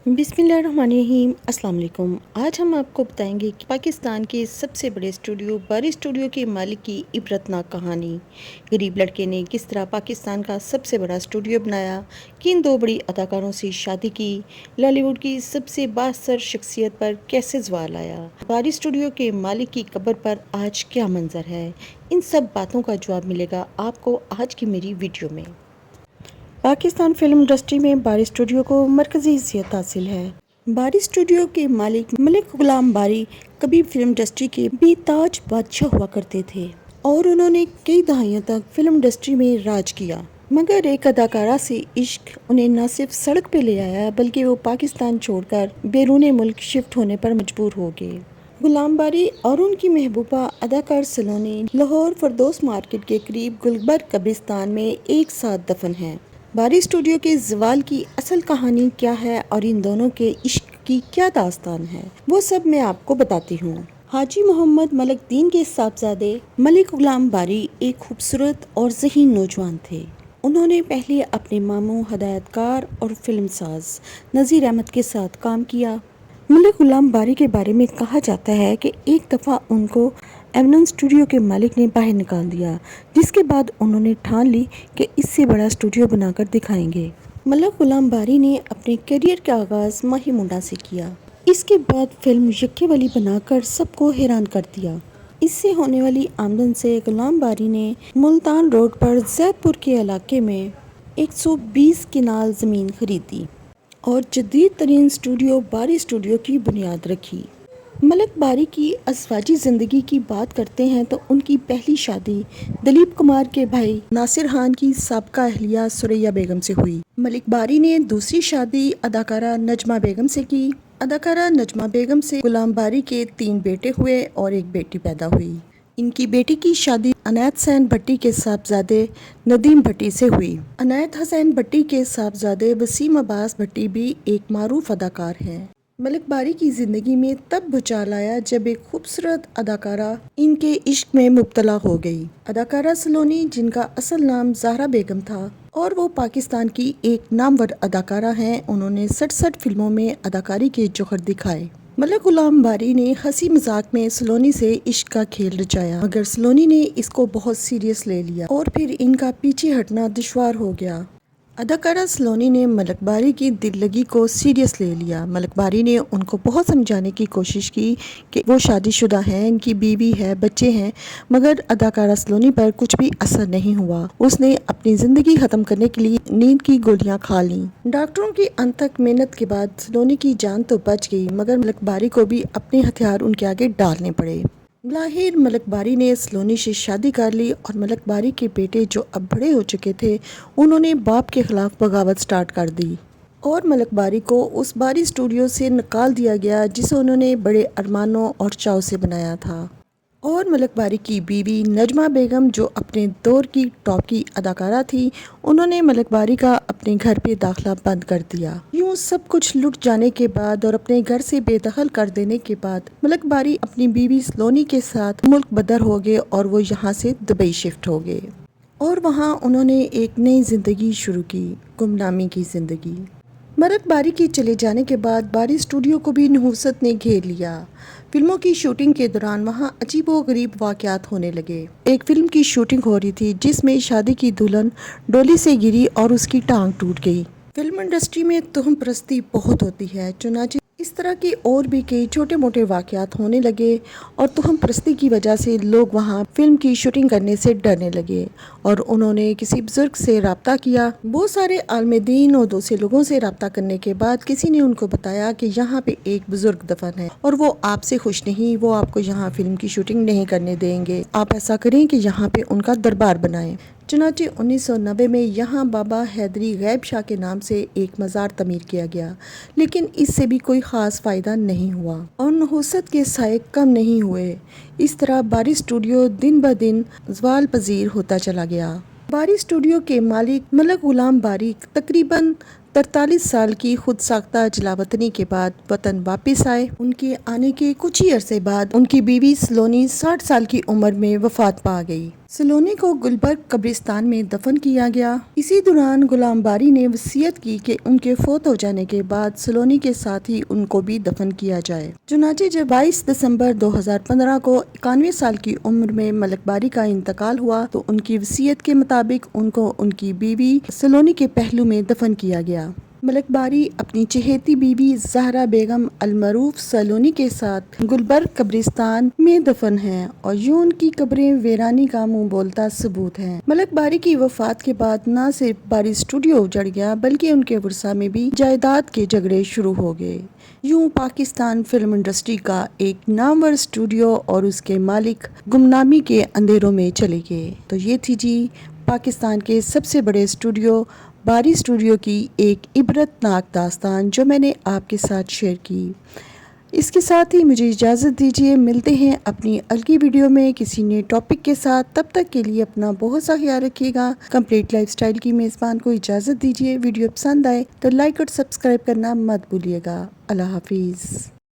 बिस्मिल्लाहिर्रहमानिर्रहीम। अस्सलाम वालेकुम। आज हम आपको बताएंगे कि पाकिस्तान के सबसे बड़े स्टूडियो बारी स्टूडियो के मालिक की इबरतनाक कहानी। गरीब लड़के ने किस तरह पाकिस्तान का सबसे बड़ा स्टूडियो बनाया, किन दो बड़ी अदाकारों से शादी की, लॉलीवुड की सबसे बासर शख्सियत पर कैसे ज़वाल आया, बारी स्टूडियो के मालिक की कब्र पर आज क्या मंजर है, इन सब बातों का जवाब मिलेगा आपको आज की मेरी वीडियो में। पाकिस्तान फिल्म इंडस्ट्री में बारी स्टूडियो को मरकज़ी हैसियत हासिल है। बारी स्टूडियो के मालिक मलिक गुलाम बारी कभी फिल्म इंडस्ट्री के बेताज बादशाह हुआ करते थे और उन्होंने कई दहाइयों तक फिल्म इंडस्ट्री में राज किया। मगर एक अदाकारा से इश्क उन्हें न सिर्फ सड़क पे ले आया बल्कि वो पाकिस्तान छोड़कर बैरून मुल्क शिफ्ट होने पर मजबूर हो गए। गुलाम बारी और उनकी महबूबा अदाकार सलोनी लाहौर फरदौस मार्केट के करीब गुलबर्ग कब्रिस्तान में एक साथ दफन हैं। बारी स्टूडियो के ज़वाल की असल कहानी क्या है और इन दोनों के इश्क की क्या दास्तान है, वो सब मैं आपको बताती हूँ। हाजी मोहम्मद मलिक दीन के साहबजादे मलिक गुलाम बारी एक खूबसूरत और ज़हीन नौजवान थे। उन्होंने पहले अपने मामू हदायतकार और फिल्मसाज नज़ीर अहमद के साथ काम किया। मलिक गुलाम बारी के बारे में कहा जाता है कि एक दफ़ा उनको एवनन स्टूडियो के मालिक ने बाहर निकाल दिया, जिसके बाद उन्होंने ठान ली कि इससे बड़ा स्टूडियो बनाकर दिखाएंगे। मलिक गुलाम बारी ने अपने करियर का आगाज़ माही मुंडा से किया। इसके बाद फिल्म यक्के वाली बनाकर सबको हैरान कर दिया। इससे होने वाली आमदन से गुलाम बारी ने मुल्तान रोड पर जैदपुर के इलाके में 120 किनाल ज़मीन खरीदी और जदीद तरीन स्टूडियो बारी स्टूडियो की बुनियाद रखी। मलिक बारी की अज़वाजी ज़िंदगी की बात करते हैं तो उनकी पहली शादी दिलीप कुमार के भाई नासिर खान की साबका अहलिया सुरैया बेगम से हुई। मलिक बारी ने दूसरी शादी अदाकारा नजमा बेगम से की। अदाकारा नजमा बेगम से गुलाम बारी के 3 बेटे हुए और एक बेटी पैदा हुई। इनकी बेटी की शादी अनायत हुसैन भट्टी के साहबजादे नदीम भट्टी से हुई। अनायत हुसैन भट्टी के साहबजादे वसीम अब्बास भट्टी भी एक मारूफ अदाकार हैं। मलिक बारी की ज़िंदगी में तब भूचाल आया जब एक खूबसूरत अदाकारा इनके इश्क में मुब्तला हो गई। अदाकारा सलोनी, जिनका असल नाम ज़हरा बेगम था और वो पाकिस्तान की एक नामवर अदाकारा हैं, उन्होंने 67 फिल्मों में अदाकारी के जौहर दिखाए। मलिक गुलाम बारी ने हंसी मजाक में सलोनी से इश्क का खेल रचाया, मगर सलोनी ने इसको बहुत सीरियस ले लिया और फिर इनका पीछे हटना दुश्वार हो गया। अदाकारा सलोनी ने मलिक बारी की दिल लगी को सीरियस ले लिया। मलिक बारी ने उनको बहुत समझाने की कोशिश की कि वो शादीशुदा हैं, इनकी बीवी है, बच्चे हैं, मगर अदाकारा सलोनी पर कुछ भी असर नहीं हुआ। उसने अपनी ज़िंदगी ख़त्म करने के लिए नींद की गोलियां खा लीं। डॉक्टरों की अनथक मेहनत के बाद सलोनी की जान तो बच गई, मगर मलिक बारी को भी अपने हथियार उनके आगे डालने पड़े। लाहिर मलिक बारी ने सलोनी से शादी कर ली और मलिक बारी के बेटे, जो अब बड़े हो चुके थे, उन्होंने बाप के खिलाफ बगावत स्टार्ट कर दी और मलिक बारी को उस बारी स्टूडियो से निकाल दिया गया जिसे उन्होंने बड़े अरमानों और चाव से बनाया था। और मलिक बारी की बीवी नजमा बेगम, जो अपने दौर की टॉप की अदाकारा थी, उन्होंने मलिक बारी का अपने घर पे दाखिला बंद कर दिया। यूँ सब कुछ लुट जाने के बाद और अपने घर से बेदखल कर देने के बाद मलिक बारी अपनी बीवी सलोनी के साथ मुल्क बदर हो गए और वो यहाँ से दुबई शिफ्ट हो गए और वहाँ उन्होंने एक नई ज़िंदगी शुरू की, गुमनामी की ज़िंदगी। मलिक बारी के चले जाने के बाद बारी स्टूडियो को भी नहुसत ने घेर लिया। फिल्मों की शूटिंग के दौरान वहां अजीबोगरीब वाक़यात होने लगे। एक फिल्म की शूटिंग हो रही थी जिसमें शादी की दुल्हन डोली से गिरी और उसकी टांग टूट गई। फिल्म इंडस्ट्री में तुहम परस्ती बहुत होती है, चुनांचे इस तरह के और भी कई छोटे मोटे वाक़यात होने लगे और तुहम परस्ती की वजह से लोग वहां फिल्म की शूटिंग करने से डरने लगे और उन्होंने किसी बुजुर्ग से रब्ता किया। बहुत सारे आलमदीन और दूसरे लोगों से रब्ता करने के बाद किसी ने उनको बताया कि यहाँ पे एक बुजुर्ग दफन है और वो आपसे खुश नहीं, वो आपको यहाँ फिल्म की शूटिंग नहीं करने देंगे। आप ऐसा करें कि यहाँ पे उनका दरबार बनाएं। चुनांचे 1990 में यहाँ बाबा हैदरी गैब शाह के नाम से एक मज़ार तमीर किया गया, लेकिन इससे भी कोई ख़ास फ़ायदा नहीं हुआ और नहुसत के साए कम नहीं हुए। इस तरह बारी स्टूडियो दिन ब दिन ज़वाल पजीर होता चला गया। बारी स्टूडियो के मालिक मलिक गुलाम बारी तकरीबन 43 साल की खुद साख्ता जलावतनी के बाद वतन वापस आए। उनके आने के कुछ ही अरसे बाद उनकी बीवी सलोनी 60 साल की उम्र में वफात पा गई। सलोनी को गुलबर्ग कब्रिस्तान में दफन किया गया। इसी दौरान गुलाम बारी ने वसीयत की कि उनके फौत हो जाने के बाद सलोनी के साथ ही उनको भी दफन किया जाए। चुनाचे जब 22 दिसंबर 2015 को 91 साल की उम्र में मलक बारी का इंतकाल हुआ तो उनकी वसीयत के मुताबिक उनको उनकी बीवी सलोनी के पहलू में दफन किया गया। मलक बारी अपनी चहेती बीवी ज़हरा बेगम अलमरूफ सलोनी के साथ गुलबर्ग कब्रिस्तान में दफन हैं और यूं उनकी कब्रें वीरानी का मुंह बोलता सबूत है। मलक बारी की वफात के बाद न सिर्फ बारी स्टूडियो उजड़ गया बल्कि उनके वर्सा में भी जायदाद के झगड़े शुरू हो गए। यूं पाकिस्तान फिल्म इंडस्ट्री का एक नामवर स्टूडियो और उसके मालिक गुमनामी के अंधेरों में चले गए। तो ये थी जी पाकिस्तान के सबसे बड़े स्टूडियो बारी स्टूडियो की एक इबरतनाक दास्तान जो मैंने आपके साथ शेयर की। इसके साथ ही मुझे इजाज़त दीजिए, मिलते हैं अपनी अगली वीडियो में किसी नए टॉपिक के साथ। तब तक के लिए अपना बहुत सा ख्याल रखिएगा। कंप्लीट लाइफस्टाइल की मेज़बान को इजाज़त दीजिए। वीडियो पसंद आए तो लाइक और सब्सक्राइब करना मत भूलिएगा। अल्लाह हाफिज़।